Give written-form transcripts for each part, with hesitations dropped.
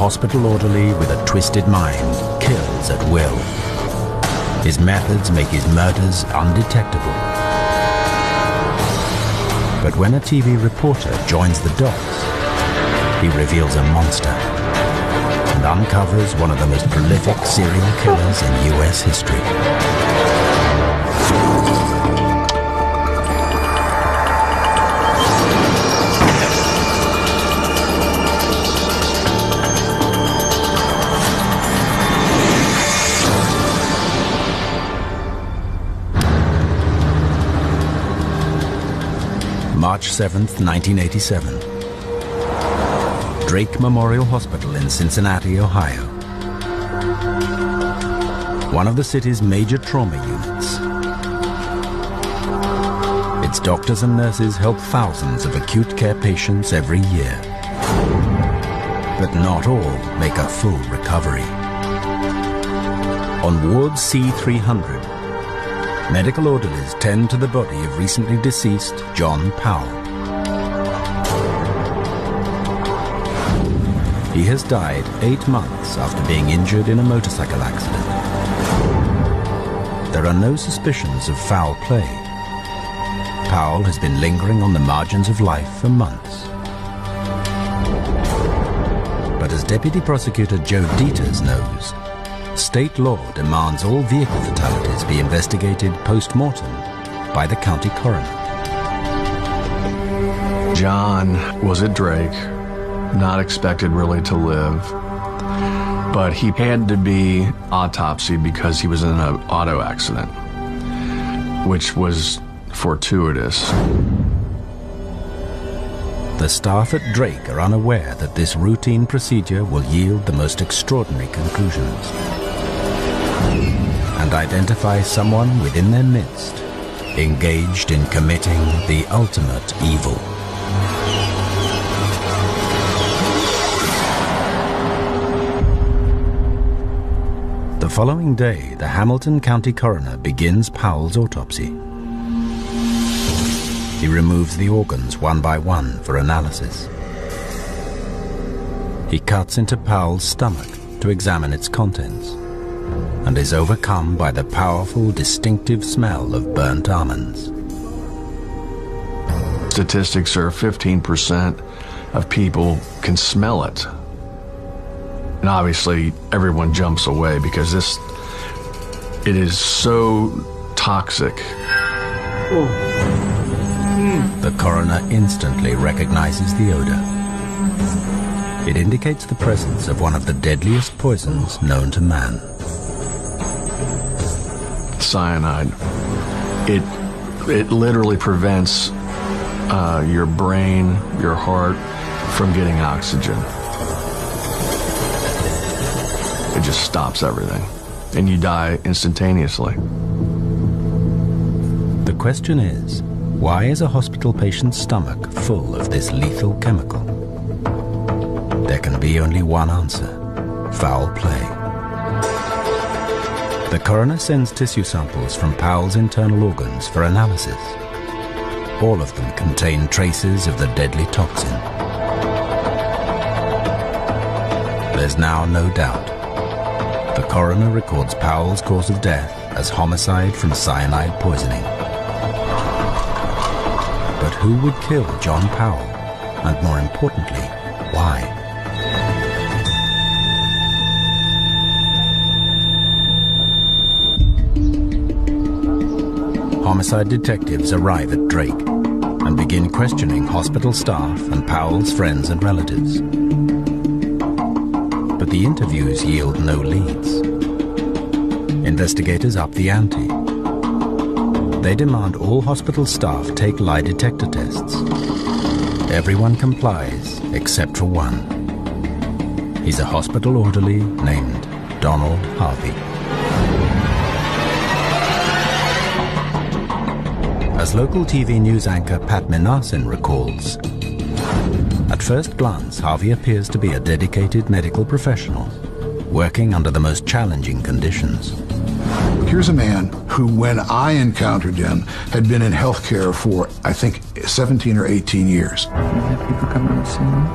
hospital orderly with a twisted mind kills at will. His methods make his murders undetectable. But when a TV reporter joins the dots, he reveals a monster and uncovers one of the most prolific serial killers in US history. March 7th, 1987. Drake Memorial Hospital in Cincinnati, Ohio. One of the city's major trauma units. Its doctors and nurses help thousands of acute care patients every year. But not all make a full recovery. On Ward C300, medical orderlies tend to the body of recently deceased John Powell. He has died 8 months after being injured in a motorcycle accident. There are no suspicions of foul play. Powell has been lingering on the margins of life for months. But as Deputy Prosecutor Joe Dieters knows, state law demands all vehicle fatalities be investigated post-mortem by the county coroner. John was at Drake, not expected really to live, but he had to be autopsied because he was in an auto accident, which was fortuitous. The staff at Drake are unaware that this routine procedure will yield the most extraordinary conclusions and identify someone within their midst engaged in committing the ultimate evil. The following day, the Hamilton County coroner begins Powell's autopsy. He removes the organs one by one for analysis. He cuts into Powell's stomach to examine its contents and is overcome by the powerful, distinctive smell of burnt almonds. Statistics are 15% of people can smell it. And obviously, everyone jumps away because it is so toxic. The coroner instantly recognizes the odor. It indicates the presence of one of the deadliest poisons known to man. Cyanide. It literally prevents your brain, your heart from getting oxygen. It just stops everything, and you die instantaneously. The question is, why is a hospital patient's stomach full of this lethal chemical? There can be only one answer: foul play. The coroner sends tissue samples from Powell's internal organs for analysis. All of them contain traces of the deadly toxin. There's now no doubt. The coroner records Powell's cause of death as homicide from cyanide poisoning. But who would kill John Powell? And more importantly, why? Homicide detectives arrive at Drake and begin questioning hospital staff and Powell's friends and relatives. But the interviews yield no leads. Investigators up the ante. They demand all hospital staff take lie detector tests. Everyone complies except for one. He's a hospital orderly named Donald Harvey. As local TV news anchor Pat Minasin recalls, at first glance, Harvey appears to be a dedicated medical professional, working under the most challenging conditions. Here's a man who, when I encountered him, had been in healthcare for, I think, 17 or 18 years. Have people come on soon?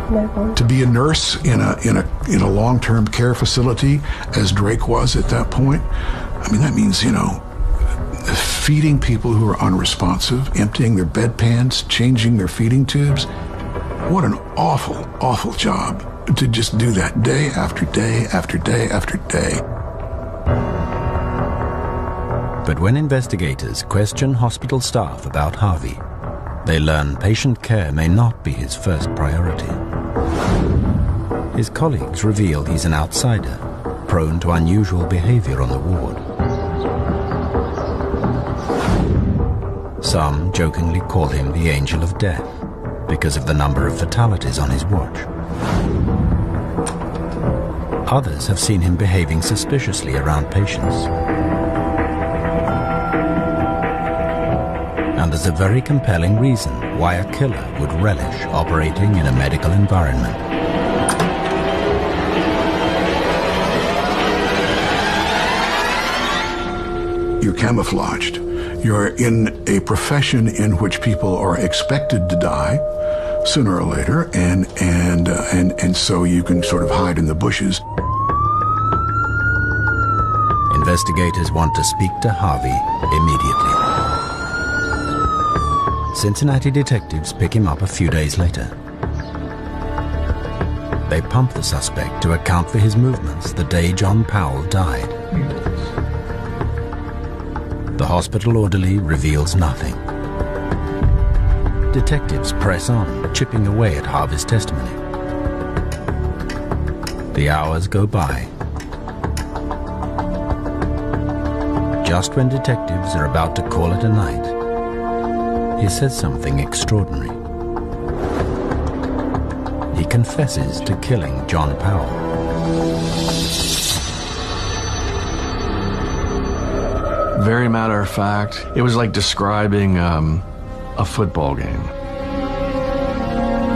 To be a nurse in a long-term care facility, as Drake was at that point, I mean, that means, feeding people who are unresponsive, emptying their bedpans, changing their feeding tubes. What an awful, awful job to just do that day after day after day after day. But when investigators question hospital staff about Harvey, they learn patient care may not be his first priority. His colleagues reveal he's an outsider, prone to unusual behavior on the ward. Some jokingly call him the Angel of Death because of the number of fatalities on his watch. Others have seen him behaving suspiciously around patients. And there's a very compelling reason why a killer would relish operating in a medical environment. You're camouflaged. You're in a profession in which people are expected to die sooner or later, and so you can sort of hide in the bushes. Investigators want to speak to Harvey immediately. Cincinnati detectives pick him up a few days later. They pump the suspect to account for his movements the day John Powell died. The hospital orderly reveals nothing. Detectives press on, chipping away at Harvey's testimony. The hours go by. Just when detectives are about to call it a night, he says something extraordinary. He confesses to killing John Powell. Very matter of fact, it was like describing a football game.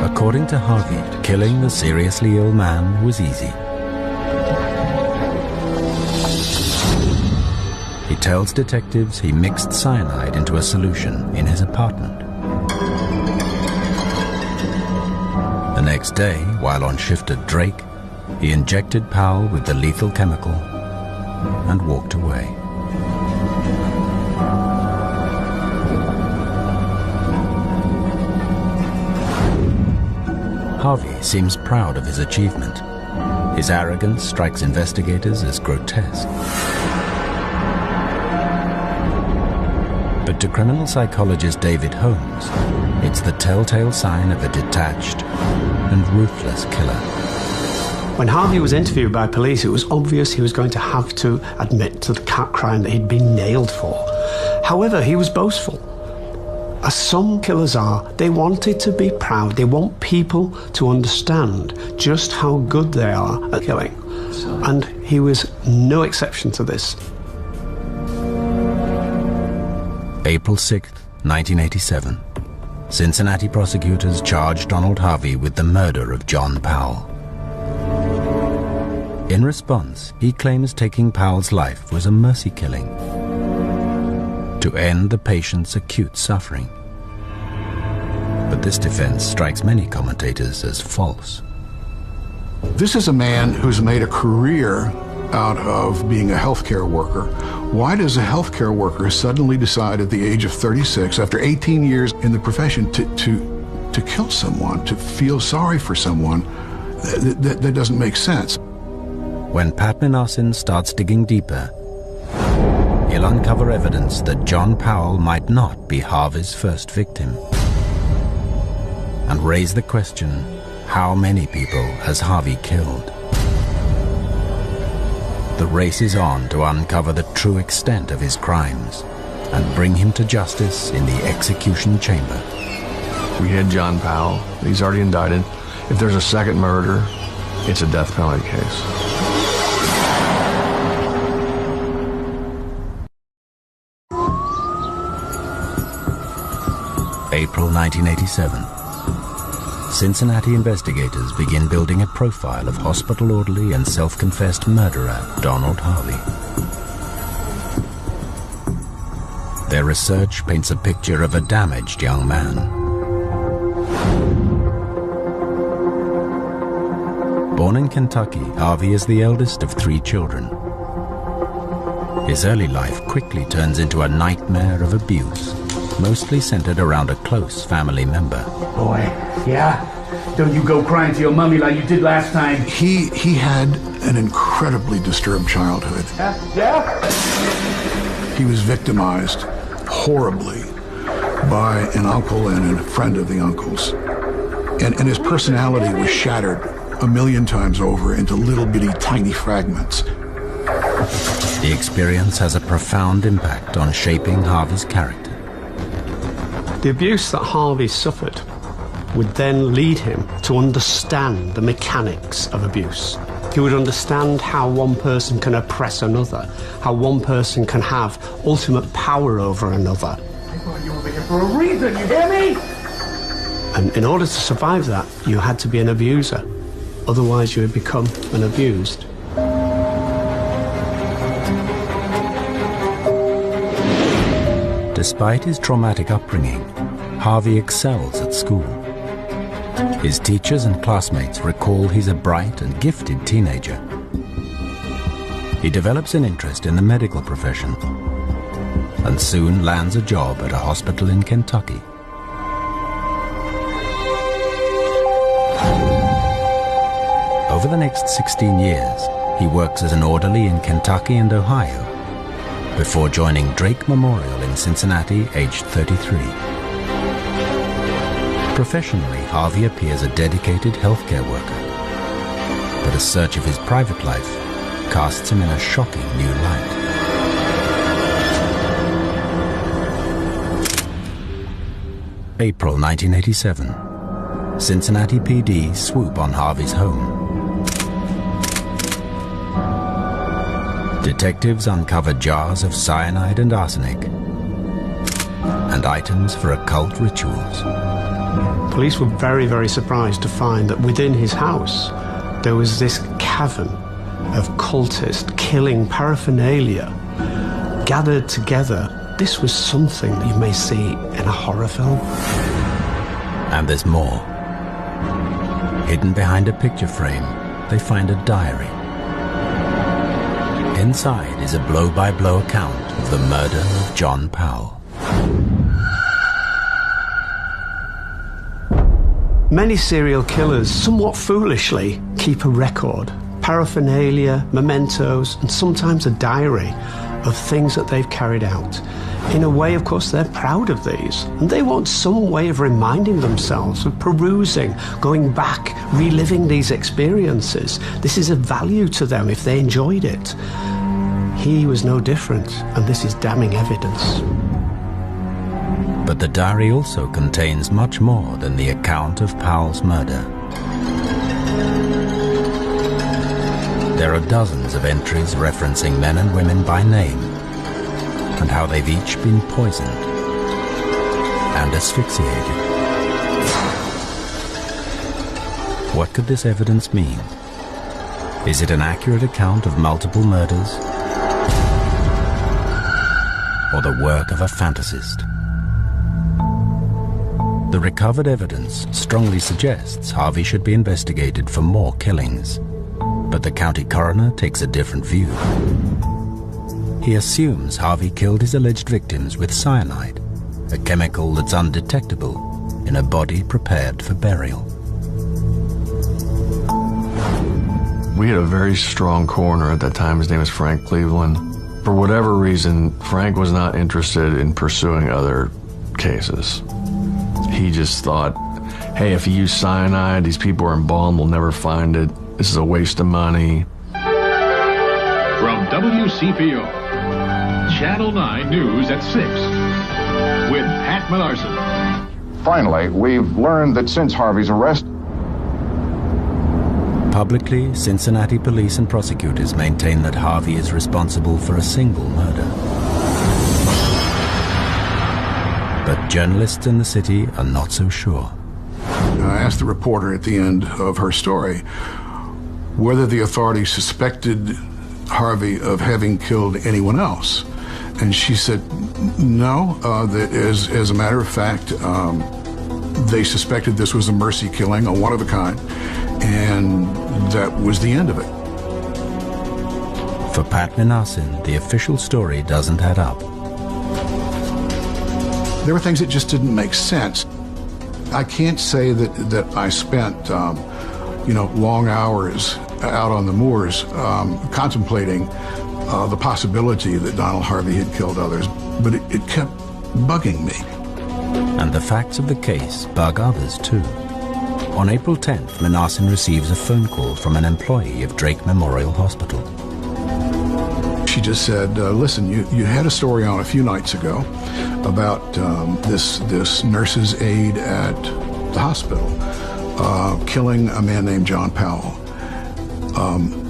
According to Harvey, killing the seriously ill man was easy. He tells detectives he mixed cyanide into a solution in his apartment. The next day, while on shift at Drake, he injected Powell with the lethal chemical and walked away. Harvey seems proud of his achievement. His arrogance strikes investigators as grotesque. But to criminal psychologist David Holmes, it's the telltale sign of a detached and ruthless killer. When Harvey was interviewed by police, it was obvious he was going to have to admit to the crime that he'd been nailed for. However, he was boastful. As some killers are, they wanted to be proud. They want people to understand just how good they are at killing. And he was no exception to this. April 6th, 1987. Cincinnati prosecutors charged Donald Harvey with the murder of John Powell. In response, he claims taking Powell's life was a mercy killing to end the patient's acute suffering. But this defense strikes many commentators as false. This is a man who's made a career out of being a healthcare worker. Why does a healthcare worker suddenly decide at the age of 36, after 18 years in the profession, to kill someone, to feel sorry for someone? That doesn't make sense. When Pat Minasin starts digging deeper, he'll uncover evidence that John Powell might not be Harvey's first victim, and raise the question, how many people has Harvey killed? The race is on to uncover the true extent of his crimes and bring him to justice in the execution chamber. We had John Powell. He's already indicted. If there's a second murder, it's a death penalty case. April 1987. Cincinnati investigators begin building a profile of hospital orderly and self-confessed murderer Donald Harvey. Their research paints a picture of a damaged young man. Born in Kentucky, Harvey is the eldest of 3 children. His early life quickly turns into a nightmare of abuse, mostly centered around a close family member. Boy, yeah? Don't you go crying to your mummy like you did last time. He had an incredibly disturbed childhood. Yeah? He was victimized horribly by an uncle and a friend of the uncle's. And his personality was shattered a million times over into little bitty tiny fragments. The experience has a profound impact on shaping Harvey's character. The abuse that Harvey suffered would then lead him to understand the mechanics of abuse. He would understand how one person can oppress another, how one person can have ultimate power over another. I brought you over here for a reason, you hear me? And in order to survive that, you had to be an abuser. Otherwise, you would become an abused. Despite his traumatic upbringing, Harvey excels at school. His teachers and classmates recall he's a bright and gifted teenager. He develops an interest in the medical profession and soon lands a job at a hospital in Kentucky. Over the next 16 years, he works as an orderly in Kentucky and Ohio before joining Drake Memorial in Cincinnati, aged 33. Professionally, Harvey appears a dedicated healthcare worker, but a search of his private life casts him in a shocking new light. April 1987. Cincinnati PD swoop on Harvey's home. Detectives uncover jars of cyanide and arsenic and items for occult rituals. Police were very, very surprised to find that within his house there was this cavern of cultist killing paraphernalia gathered together. This was something that you may see in a horror film. And there's more. Hidden behind a picture frame, they find a diary. Inside is a blow-by-blow account of the murder of John Powell. Many serial killers, somewhat foolishly, keep a record. Paraphernalia, mementos, and sometimes a diary of things that they've carried out. In a way, of course, they're proud of these, and they want some way of reminding themselves, of perusing, going back, reliving these experiences. This is of value to them if they enjoyed it. He was no different, and this is damning evidence. But the diary also contains much more than the account of Powell's murder. There are dozens of entries referencing men and women by name, and how they've each been poisoned and asphyxiated. What could this evidence mean? Is it an accurate account of multiple murders, or the work of a fantasist? The recovered evidence strongly suggests Harvey should be investigated for more killings, but the county coroner takes a different view. He assumes Harvey killed his alleged victims with cyanide, a chemical that's undetectable in a body prepared for burial. We had a very strong coroner at that time. His name was Frank Cleveland. For whatever reason, Frank was not interested in pursuing other cases. He just thought, hey, if you use cyanide, these people are embalmed, we'll never find it. This is a waste of money. From WCPO, Channel 9 News at 6, with Pat Malarson. Finally, we've learned that since Harvey's arrest, Publicly, Cincinnati police and prosecutors maintain that Harvey is responsible for a single murder. But journalists in the city are not so sure. I asked the reporter at the end of her story whether the authorities suspected Harvey of having killed anyone else. And she said no, that as a matter of fact, they suspected this was a mercy killing, a one of a kind, and that was the end of it. For Pat Minasin, the official story doesn't add up. There were things that just didn't make sense. I can't say that I spent, long hours out on the moors contemplating the possibility that Donald Harvey had killed others, but it kept bugging me. And the facts of the case bug others too. On April 10th, Minasin receives a phone call from an employee of Drake Memorial Hospital. She just said, listen, you had a story on a few nights ago about this nurse's aide at the hospital killing a man named John Powell.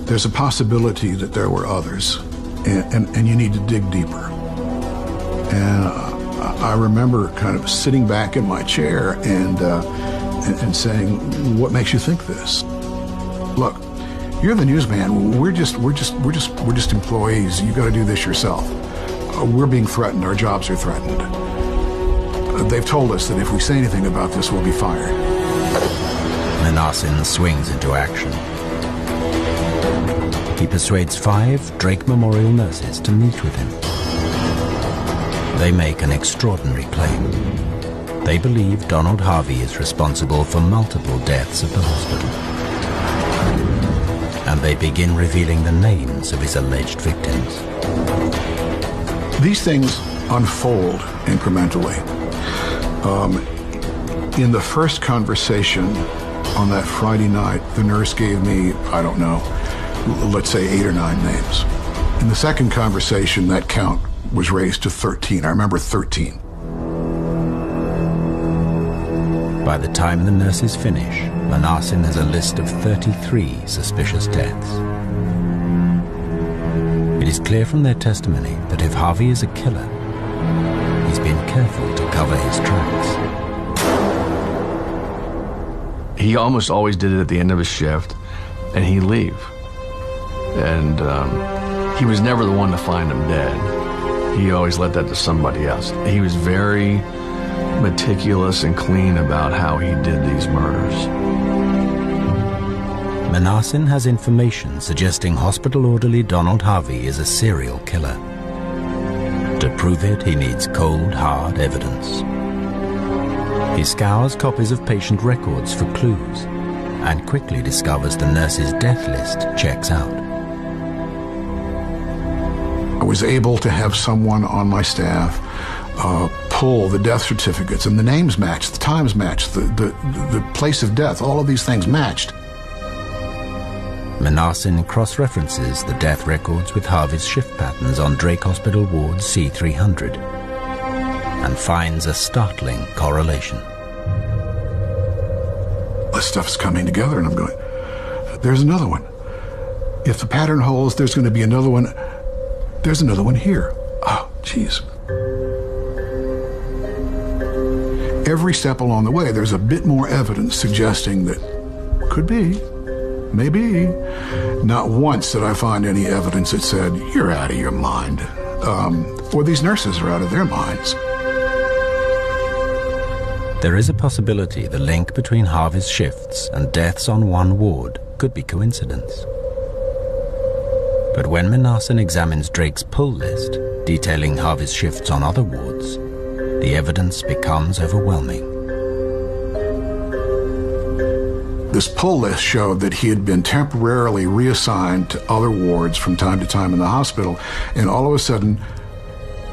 There's a possibility that there were others, and you need to dig deeper. And I remember kind of sitting back in my chair and saying, "What makes you think this? Look, you're the newsman. We're just employees. You got to do this yourself. We're being threatened. Our jobs are threatened. They've told us that if we say anything about this, we'll be fired." Minasin swings into action. He persuades 5 Drake Memorial nurses to meet with him. They make an extraordinary claim. They believe Donald Harvey is responsible for multiple deaths at the hospital. And they begin revealing the names of his alleged victims. These things unfold incrementally. In the first conversation on that Friday night, the nurse gave me, I don't know, let's say 8 or 9 names. In the second conversation, that count was raised to 13. I remember 13. By the time the nurses finish, Minasin has a list of 33 suspicious deaths. It is clear from their testimony that if Harvey is a killer, he's been careful to cover his tracks. He almost always did it at the end of his shift, and he'd leave. And he was never the one to find him dead. He always let that to somebody else. He was very meticulous and clean about how he did these murders. Minasin has information suggesting hospital orderly Donald Harvey is a serial killer. To prove it, he needs cold, hard evidence. He scours copies of patient records for clues and quickly discovers the nurse's death list checks out. I was able to have someone on my staff pull the death certificates, and the names matched, the times matched, the place of death, all of these things matched. Minasin cross-references the death records with Harvey's shift patterns on Drake Hospital Ward C300 and finds a startling correlation. This stuff's coming together, and I'm going, there's another one. If the pattern holds, there's going to be another one. There's another one here. Oh, geez. Every step along the way, there's a bit more evidence suggesting that could be, maybe. Not once did I find any evidence that said, you're out of your mind. Or these nurses are out of their minds. There is a possibility the link between Harvey's shifts and deaths on one ward could be coincidence. But when Minasin examines Drake's pull list, detailing Harvey's shifts on other wards, the evidence becomes overwhelming. This pull list showed that he had been temporarily reassigned to other wards from time to time in the hospital, and all of a sudden,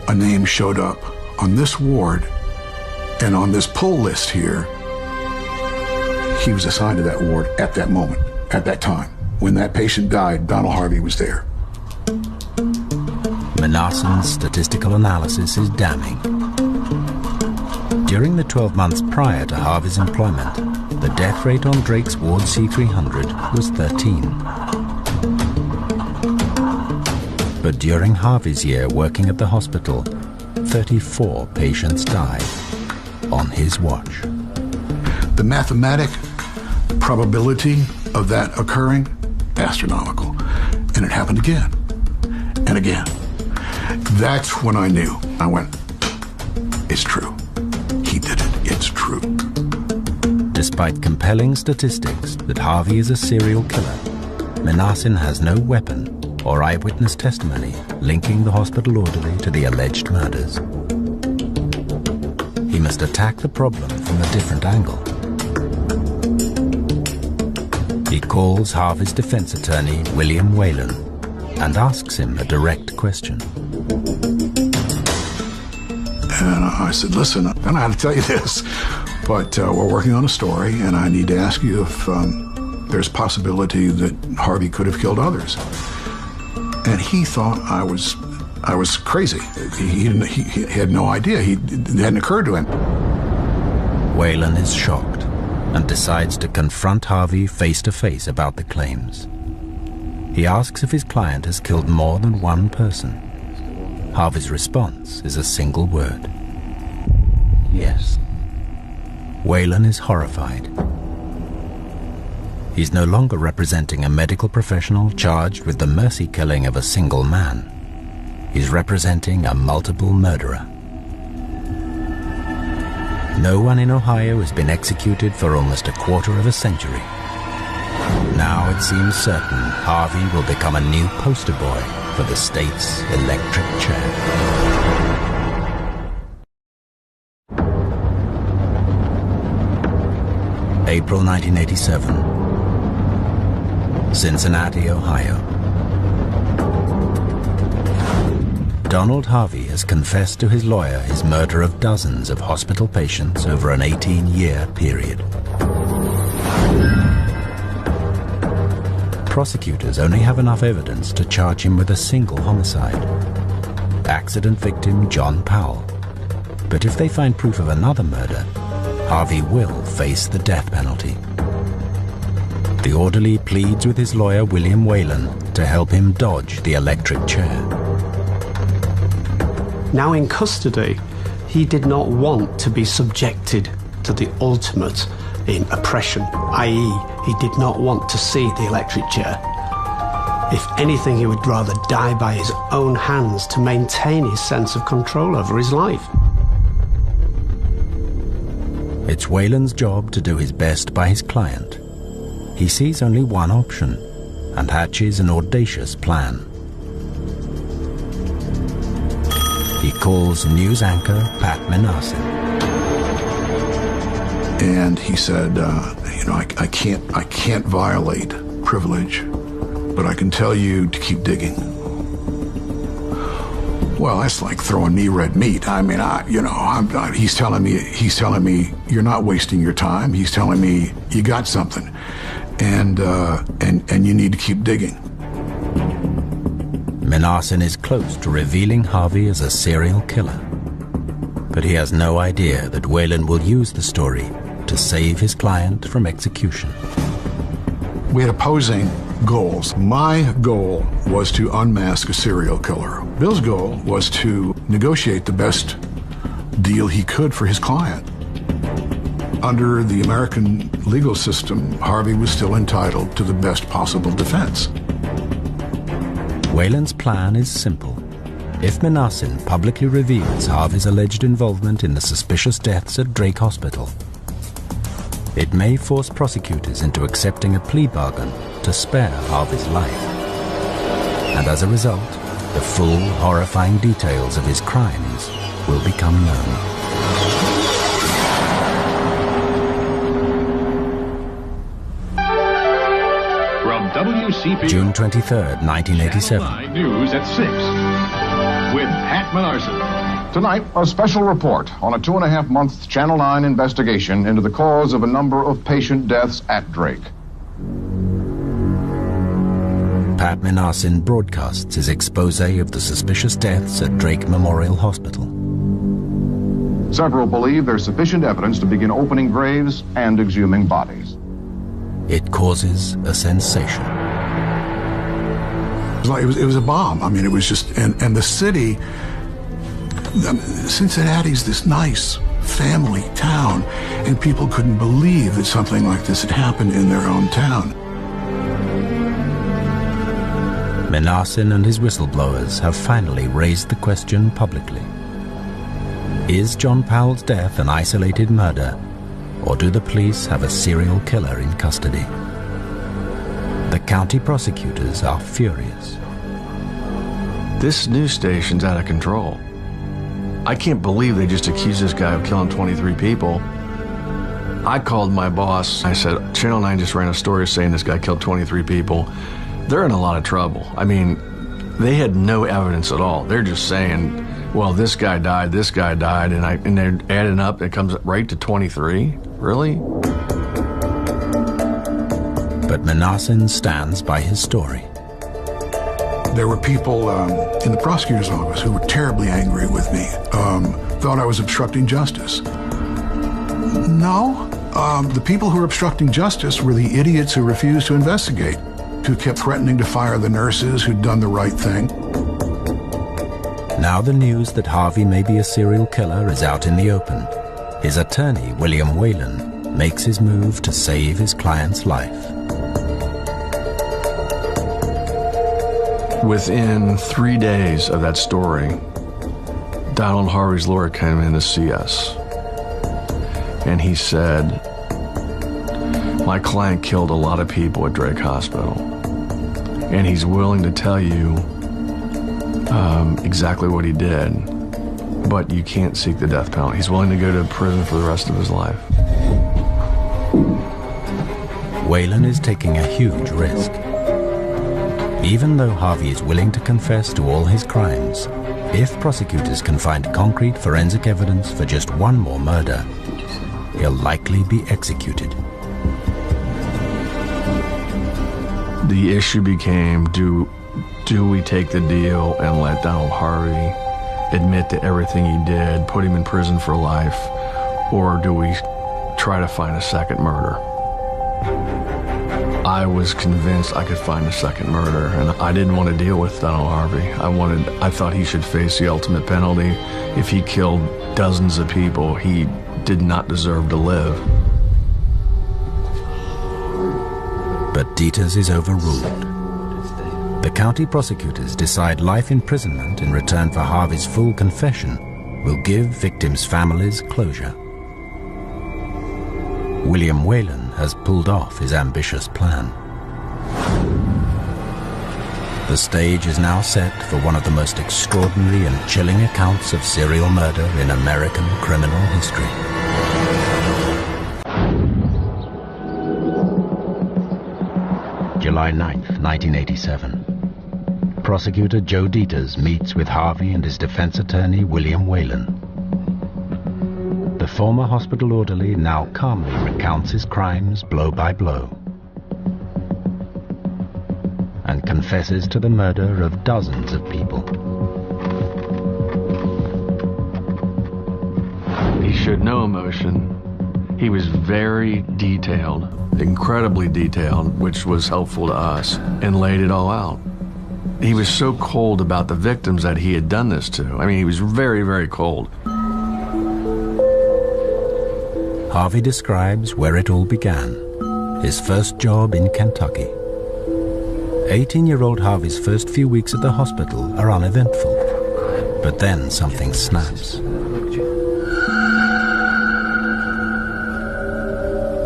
a name showed up on this ward, and on this pull list here, he was assigned to that ward at that moment, at that time. When that patient died, Donald Harvey was there. Minasin's statistical analysis is damning. During the 12 months prior to Harvey's employment, the death rate on Drake's Ward C300 was 13. But during Harvey's year working at the hospital, 34 patients died on his watch. The mathematic probability of that occurring, astronomical. And it happened again and again. That's when I knew. I went, it's true. He did it. It's true. Despite compelling statistics that Harvey is a serial killer, Minasin has no weapon or eyewitness testimony linking the hospital orderly to the alleged murders. He must attack the problem from a different angle. He calls Harvey's defense attorney, William Whalen, and asks him a direct question. And I said, listen, I don't know how to tell you this, but we're working on a story, and I need to ask you if there's a possibility that Harvey could have killed others. And he thought I was crazy. He had no idea. It hadn't occurred to him. Whalen is shocked and decides to confront Harvey face to face about the claims. He asks if his client has killed more than one person. Harvey's response is a single word: yes. Whalen is horrified. He's no longer representing a medical professional charged with the mercy killing of a single man. He's representing a multiple murderer. No one in Ohio has been executed for almost a quarter of a century. Now it seems certain Harvey will become a new poster boy for the state's electric chair. April 1987. Cincinnati, Ohio. Donald Harvey has confessed to his lawyer his murder of dozens of hospital patients over an 18-year period. Prosecutors only have enough evidence to charge him with a single homicide. Accident victim John Powell. But if they find proof of another murder, Harvey will face the death penalty. The orderly pleads with his lawyer William Whalen to help him dodge the electric chair. Now in custody, he did not want to be subjected to the ultimate in oppression, i.e. he did not want to see the electric chair. If anything, he would rather die by his own hands to maintain his sense of control over his life. It's Whalen's job to do his best by his client. He sees only one option and hatches an audacious plan. He calls news anchor Pat Minasin. And he said, I can't violate privilege, but I can tell you to keep digging. Well, that's like throwing me red meat. I mean, he's telling me you're not wasting your time. He's telling me you got something, and you need to keep digging. Minasin is close to revealing Harvey as a serial killer, but he has no idea that Whalen will use the story to save his client from execution. We had opposing goals. My goal was to unmask a serial killer. Bill's goal was to negotiate the best deal he could for his client. Under the American legal system, Harvey was still entitled to the best possible defense. Whalen's plan is simple. If Minasin publicly reveals Harvey's alleged involvement in the suspicious deaths at Drake Hospital, it may force prosecutors into accepting a plea bargain to spare Harvey's life. And as a result, the full, horrifying details of his crimes will become known. From WCPO, June 23rd, 1987. Channel 9 News at 6 with Pat Minasin. Tonight, a special report on a 2.5-month Channel 9 investigation into the cause of a number of patient deaths at Drake. Pat Minasin broadcasts his expose of the suspicious deaths at Drake Memorial Hospital. Several believe there's sufficient evidence to begin opening graves and exhuming bodies. It causes a sensation. It was a bomb. I mean, it was just, and the city, Cincinnati's this nice family town, and people couldn't believe that something like this had happened in their own town. Minasin and his whistleblowers have finally raised the question publicly. Is John Powell's death an isolated murder, or do the police have a serial killer in custody? The county prosecutors are furious. This news station's out of control. I can't believe they just accused this guy of killing 23 people. I called my boss. I said, Channel 9 just ran a story saying this guy killed 23 people. They're in a lot of trouble. I mean, they had no evidence at all. They're just saying, well, this guy died, and they're adding up, it comes right to 23? Really? But Manassin stands by his story. There were people in the prosecutor's office who were terribly angry with me, thought I was obstructing justice. No, the people who were obstructing justice were the idiots who refused to investigate, who kept threatening to fire the nurses who'd done the right thing. Now the news that Harvey may be a serial killer is out in the open. His attorney, William Whalen, makes his move to save his client's life. Within 3 days of that story, Donald Harvey's lawyer came in to see us. And he said, my client killed a lot of people at Drake Hospital. And he's willing to tell you exactly what he did. But you can't seek the death penalty. He's willing to go to prison for the rest of his life. Whalen is taking a huge risk. Even though Harvey is willing to confess to all his crimes, if prosecutors can find concrete forensic evidence for just one more murder, he'll likely be executed. The issue became, do we take the deal and let Donald Harvey admit to everything he did, put him in prison for life, or do we try to find a second murder? I was convinced I could find a second murder, and I didn't want to deal with Donald Harvey. I thought he should face the ultimate penalty. If he killed dozens of people, he did not deserve to live. But Dieters is overruled. The county prosecutors decide life imprisonment in return for Harvey's full confession will give victims' families closure. William Whalen has pulled off his ambitious plan. The stage is now set for one of the most extraordinary and chilling accounts of serial murder in American criminal history. July 9th, 1987. Prosecutor Joe Dieters meets with Harvey and his defense attorney William Whalen. The former hospital orderly now calmly recounts his crimes blow by blow and confesses to the murder of dozens of people. He showed no emotion. He was very detailed, incredibly detailed, which was helpful to us, and laid it all out. He was so cold about the victims that he had done this to. I mean, he was very, very cold. Harvey describes where it all began, his first job in Kentucky. 18-year-old Harvey's first few weeks at the hospital are uneventful, but then something snaps.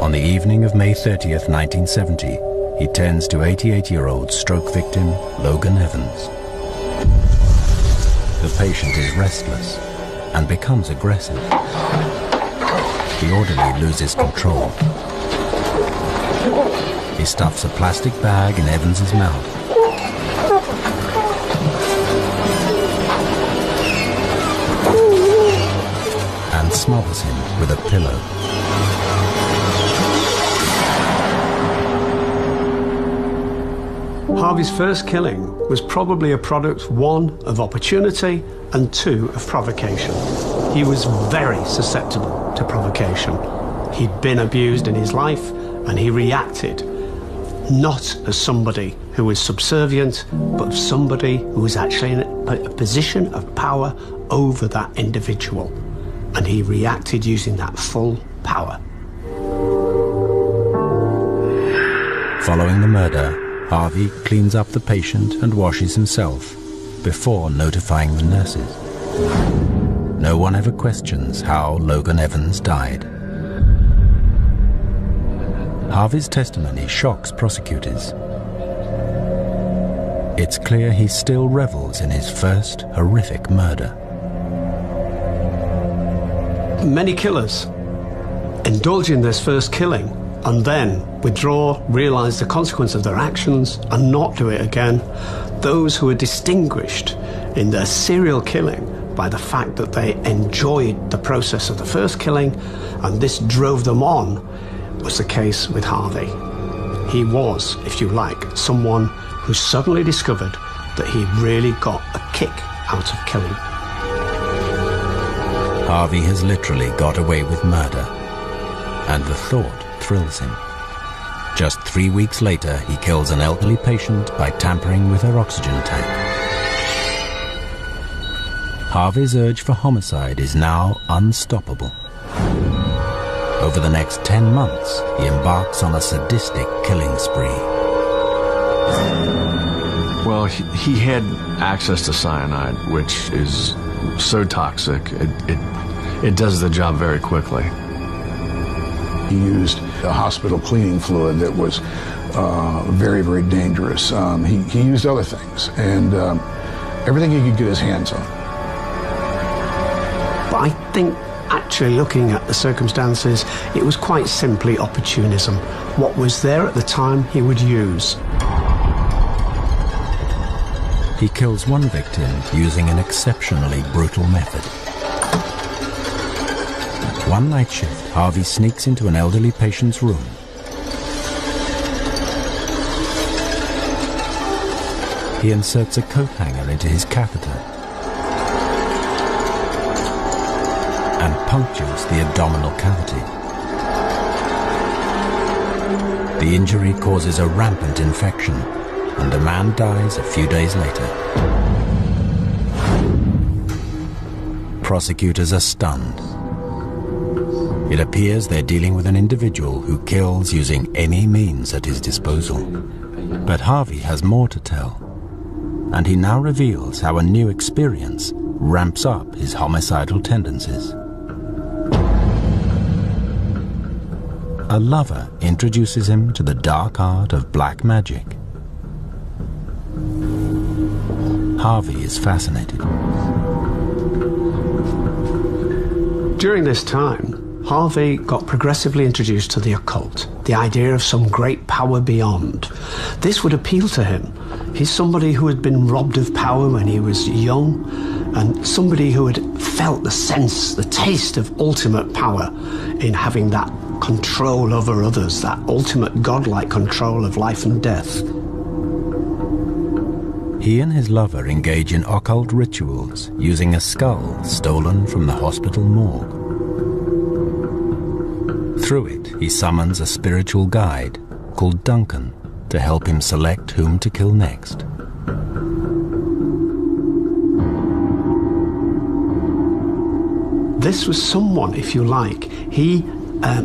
On the evening of May 30th, 1970, he tends to 88-year-old stroke victim Logan Evans. The patient is restless and becomes aggressive. The orderly loses control. He stuffs a plastic bag in Evans's mouth. And smothers him with a pillow. Harvey's first killing was probably a product, 1, of opportunity and 2, of provocation. He was very susceptible to provocation. He'd been abused in his life, and he reacted not as somebody who was subservient, but as somebody who was actually in a position of power over that individual. And he reacted using that full power. Following the murder, Harvey cleans up the patient and washes himself before notifying the nurses. No one ever questions how Logan Evans died. Harvey's testimony shocks prosecutors. it's clear he still revels in his first horrific murder. Many killers indulge in this first killing and then withdraw, realize the consequence of their actions and not do it again. Those who are distinguished in their serial killing by the fact that they enjoyed the process of the first killing and this drove them on was the case with Harvey. He was, if you like, someone who suddenly discovered that he really got a kick out of killing. Harvey has literally got away with murder, and the thought thrills him. Just 3 weeks later, he kills an elderly patient by tampering with her oxygen tank. Harvey's urge for homicide is now unstoppable. Over the next 10 months, he embarks on a sadistic killing spree. Well, he had access to cyanide, which is so toxic, it does the job very quickly. He used a hospital cleaning fluid that was very, very dangerous. He used other things, and everything he could get his hands on. But I think, actually looking at the circumstances, it was quite simply opportunism. What was there at the time, he would use. He kills one victim using an exceptionally brutal method. One night shift, Harvey sneaks into an elderly patient's room. He inserts a coat hanger into his catheter and punctures the abdominal cavity. The injury causes a rampant infection, and a man dies a few days later. Prosecutors are stunned. It appears they're dealing with an individual who kills using any means at his disposal. But Harvey has more to tell, and he now reveals how a new experience ramps up his homicidal tendencies. A lover introduces him to the dark art of black magic. Harvey is fascinated. During this time, Harvey got progressively introduced to the occult, the idea of some great power beyond. This would appeal to him. He's somebody who had been robbed of power when he was young, and somebody who had felt the sense, the taste of ultimate power in having that control over others, that ultimate godlike control of life and death. He and his lover engage in occult rituals using a skull stolen from the hospital morgue. Through it, he summons a spiritual guide called Duncan to help him select whom to kill next. This was someone, if you like, he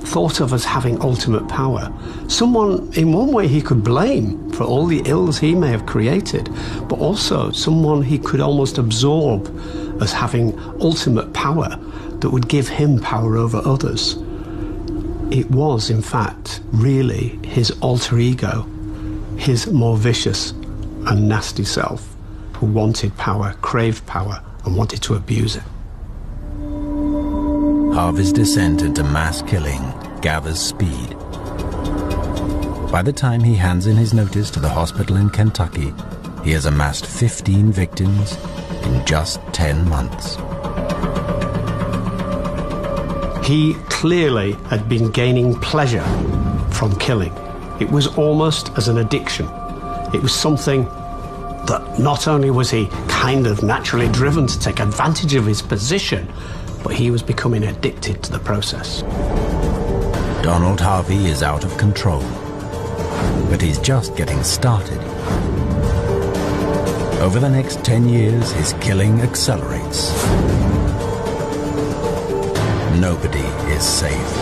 thought of as having ultimate power. Someone, in one way, he could blame for all the ills he may have created, but also someone he could almost absorb as having ultimate power that would give him power over others. It was, in fact, really his alter ego, his more vicious and nasty self, who wanted power, craved power, and wanted to abuse it. Harvey's descent into mass killing gathers speed. By the time he hands in his notice to the hospital in Kentucky, he has amassed 15 victims in just 10 months. He clearly had been gaining pleasure from killing. It was almost as an addiction. It was something that not only was he kind of naturally driven to take advantage of his position, but he was becoming addicted to the process. Donald Harvey is out of control, but he's just getting started. Over the next 10 years, his killing accelerates. Nobody is safe.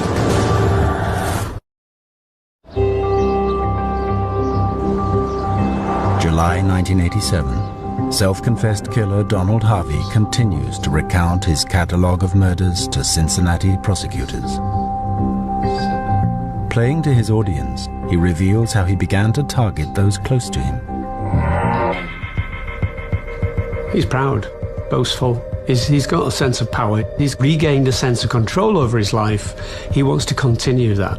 July 1987. Self-confessed killer Donald Harvey continues to recount his catalogue of murders to Cincinnati prosecutors. Playing to his audience, he reveals how he began to target those close to him. He's proud, boastful. He's got a sense of power. He's regained a sense of control over his life. He wants to continue that.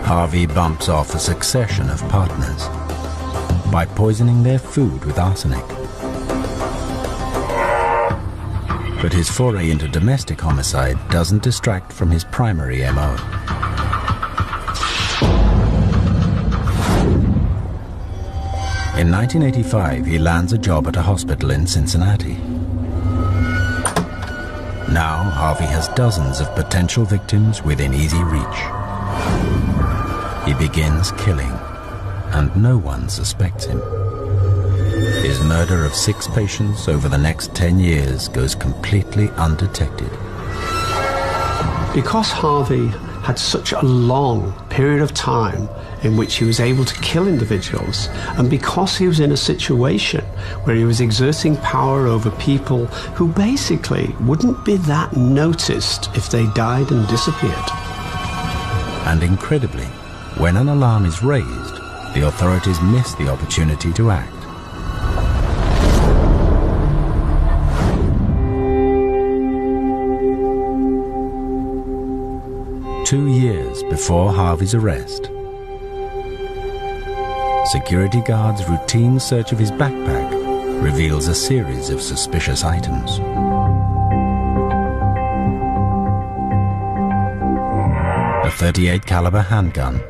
Harvey bumps off a succession of partners by poisoning their food with arsenic. But his foray into domestic homicide doesn't distract from his primary MO. In 1985, he lands a job at a hospital in Cincinnati. Now, Harvey has dozens of potential victims within easy reach. He begins killing, and no one suspects him. His murder of 6 patients over the next 10 years goes completely undetected. Because Harvey had such a long period of time in which he was able to kill individuals, and because he was in a situation where he was exerting power over people who basically wouldn't be that noticed if they died and disappeared. And incredibly, when an alarm is raised, the authorities miss the opportunity to act. Two years before Harvey's arrest, security guards' routine search of his backpack reveals a series of suspicious items. A .38 caliber handgun,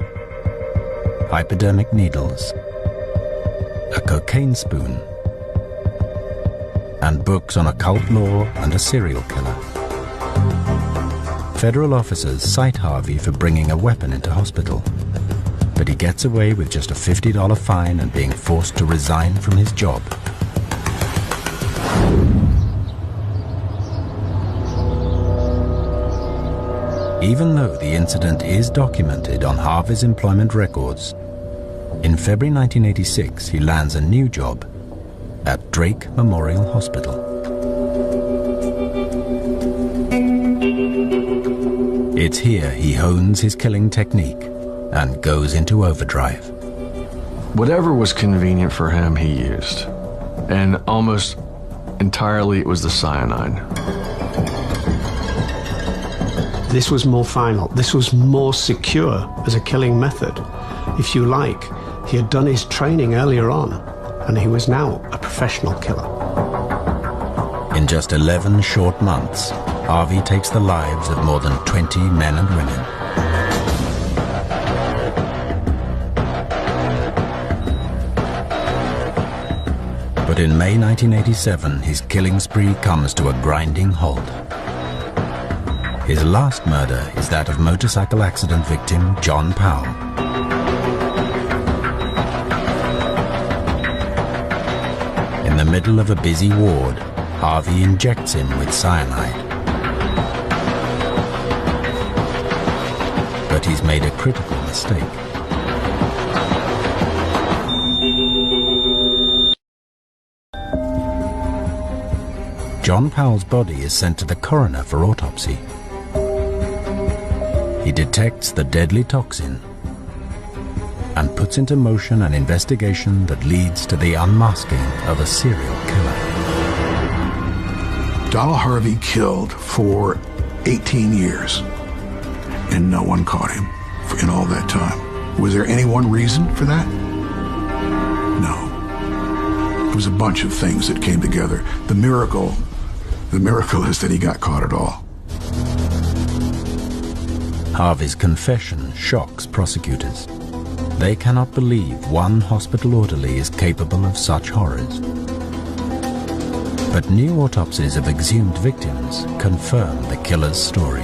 hypodermic needles, a cocaine spoon, and books on occult law and a serial killer. Federal officers cite Harvey for bringing a weapon into hospital, but he gets away with just a $50 fine and being forced to resign from his job. Even though the incident is documented on Harvey's employment records, in February 1986 he lands a new job at Drake Memorial Hospital. It's here he hones his killing technique and goes into overdrive. Whatever was convenient for him, he used. And almost entirely it was the cyanide. This was more final. This was more secure as a killing method. If you like, he had done his training earlier on, and he was now a professional killer. In just 11 short months, Harvey takes the lives of more than 20 men and women. But in May 1987, his killing spree comes to a grinding halt. His last murder is that of motorcycle accident victim John Powell. In the middle of a busy ward, Harvey injects him with cyanide. But he's made a critical mistake. John Powell's body is sent to the coroner for autopsy. He detects the deadly toxin and puts into motion an investigation that leads to the unmasking of a serial killer. Donald Harvey killed for 18 years, and no one caught him in all that time. Was there any one reason for that? No. It was a bunch of things that came together. The miracle is that he got caught at all. Harvey's confession shocks prosecutors. They cannot believe one hospital orderly is capable of such horrors. But new autopsies of exhumed victims confirm the killer's story.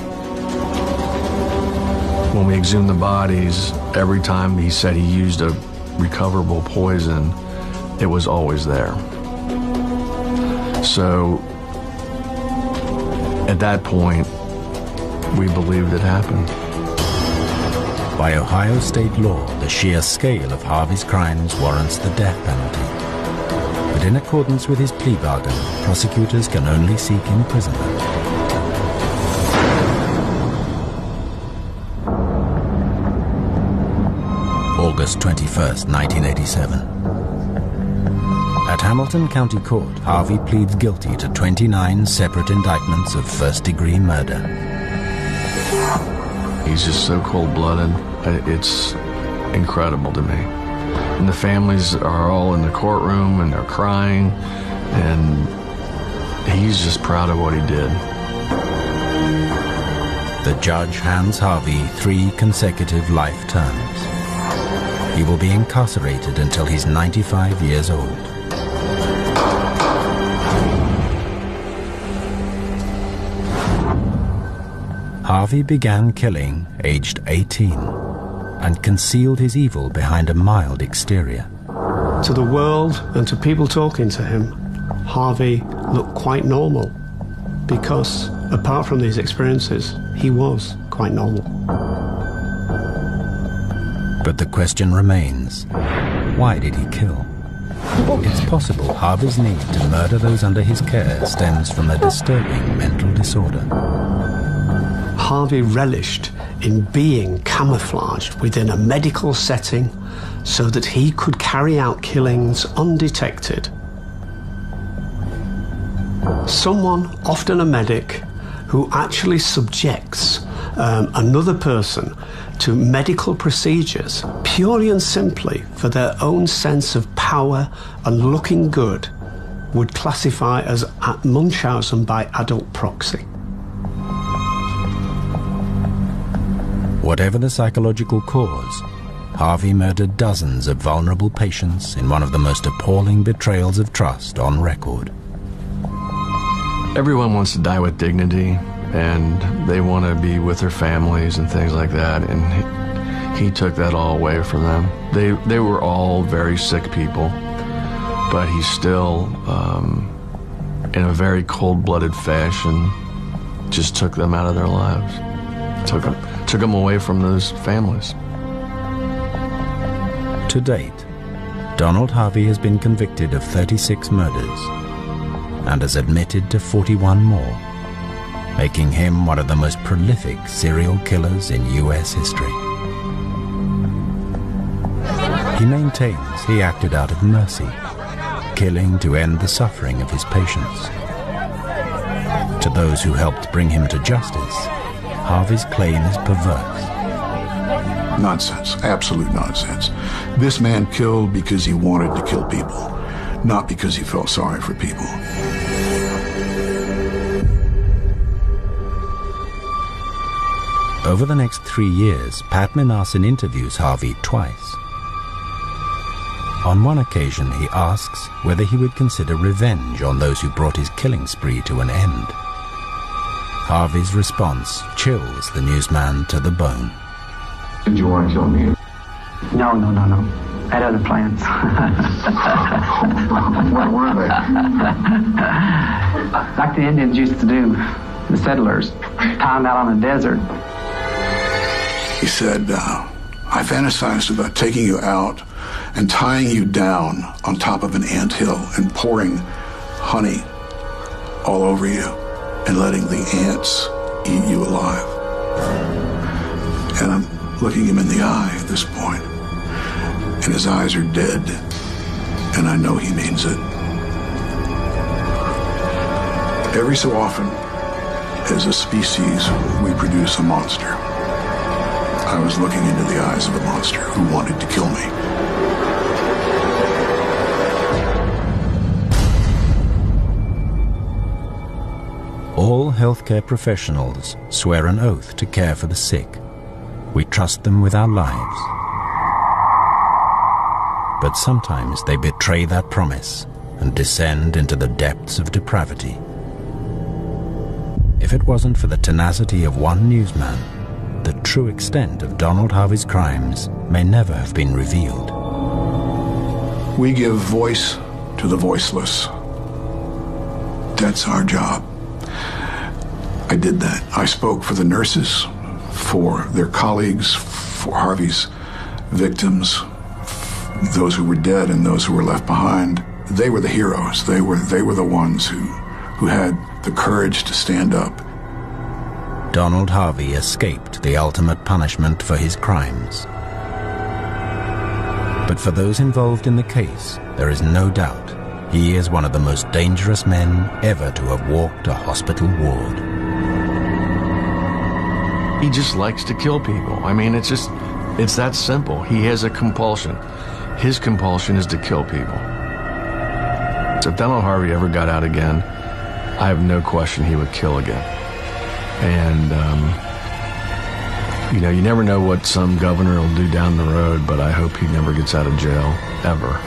When we exhumed the bodies, every time he said he used a recoverable poison, it was always there. So, at that point, we believed it happened. By Ohio state law, the sheer scale of Harvey's crimes warrants the death penalty. But in accordance with his plea bargain, prosecutors can only seek imprisonment. August 21st, 1987. At At Hamilton County Court, Harvey pleads guilty to 29 separate indictments of first-degree murder. He's just so cold-blooded. It's incredible to me. And the families are all in the courtroom and they're crying, and he's just proud of what he did. The judge hands Harvey 3 consecutive life terms. He will be incarcerated until he's 95 years old. Harvey began killing aged 18 and concealed his evil behind a mild exterior. To the world and to people talking to him, Harvey looked quite normal because, apart from these experiences, he was quite normal. But the question remains, why did he kill? It's possible Harvey's need to murder those under his care stems from a disturbing mental disorder. Harvey relished in being camouflaged within a medical setting so that he could carry out killings undetected. Someone, often a medic, who actually subjects another person to medical procedures purely and simply for their own sense of power and looking good would classify as Munchausen by adult proxy. Whatever the psychological cause, Harvey murdered dozens of vulnerable patients in one of the most appalling betrayals of trust on record. Everyone wants to die with dignity, and they want to be with their families and things like that, and he took that all away from them. They were all very sick people, but he still, in a very cold-blooded fashion, just took them out of their lives. Took them away from those families. To date, Donald Harvey has been convicted of 36 murders and has admitted to 41 more, making him one of the most prolific serial killers in U.S. history. He maintains he acted out of mercy, killing to end the suffering of his patients. To those who helped bring him to justice, Harvey's claim is perverse. Nonsense, absolute nonsense. This man killed because he wanted to kill people, not because he felt sorry for people. Over the next 3 years, Pat Minasin interviews Harvey twice. On one occasion, he asks whether he would consider revenge on those who brought his killing spree to an end. Harvey's response chills the newsman to the bone. Did you want to kill me? No. I had other plans. What were they? Like the Indians used to do, the settlers, tie them out on the desert. He said, I fantasized about taking you out and tying you down on top of an anthill and pouring honey all over you and letting the ants eat you alive. And I'm looking him in the eye at this point, and his eyes are dead, and I know he means it. Every so often, as a species, we produce a monster. I was looking into the eyes of a monster who wanted to kill me. All healthcare professionals swear an oath to care for the sick. We trust them with our lives. But sometimes they betray that promise and descend into the depths of depravity. If it wasn't for the tenacity of one newsman, the true extent of Donald Harvey's crimes may never have been revealed. We give voice to the voiceless. That's our job. I did that. I spoke for the nurses, for their colleagues, for Harvey's victims, those who were dead and those who were left behind. They were the heroes. They were the ones who had the courage to stand up. Donald Harvey escaped the ultimate punishment for his crimes. But for those involved in the case, there is no doubt He is one of the most dangerous men ever to have walked a hospital ward. He just likes to kill people. I mean, it's that simple. He has a compulsion. His compulsion is to kill people. So if Donald Harvey ever got out again, I have no question he would kill again. And, you never know what some governor will do down the road, but I hope he never gets out of jail, ever.